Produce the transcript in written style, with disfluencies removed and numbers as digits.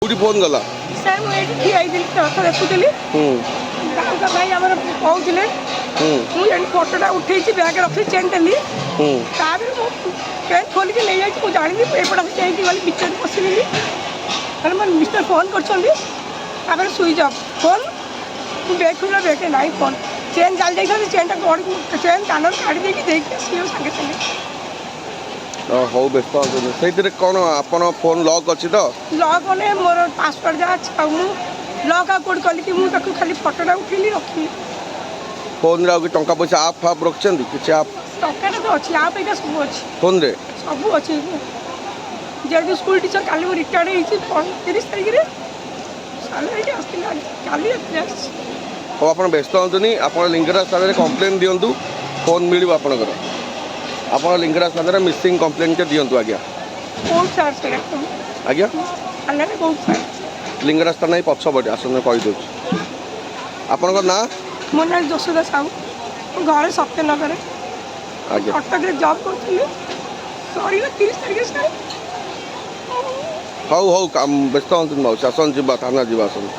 कोठी फोन गला सर मुझे ठिया रथ देखुली गाँव भाई आम कहते मुझे फोटोटा उठे बैग रखी चेन देली चेन खोलिक नहीं जाती मुझे जानी एपटा चेन गली बिचर पशिली मोर मिस्टर फोन कर सुइच अफ फोन बैग खुला बैग ना फोन चेन चल जाता चेन चेन कान काढ़ी देखिए सागे सागे हौ व्यस्त से कौन आपन फोन लॉक अच्छी तो लॉक मैंने मोर पासवर्ड जहाँ अच्छी लॉक आउट कली कि मुझे खाली फोटोटा उठेली रखी फोन रे टंका पैसा आप फाप रखछन किछि आप टका तो अच्छी आप ये सब अच्छी फोन रे सब अच्छी जेहतु स्कूल टीचर काली वो रिटायर्ड होती 30 तारीख में साले आसला काली हो आप व्यस्त हतुनी आप लिंगराज थाना कंप्लेन दिंतु फोन मिल आपंकर आप लिंगराज थाना मिसिंग कंप्लेन के दिंतु आज्ञा बहुत सार से आज्ञा थाना बहुत सार लिंगराज थाना पछपटे आसन कहीदे आपन ना मो ना यशोदा साहू घर सत्यनगर कटक जॉब करी सर 30 तारीख से हौ हौ व्यस्त हतुनी मौसी आसन जी थाना जी आसन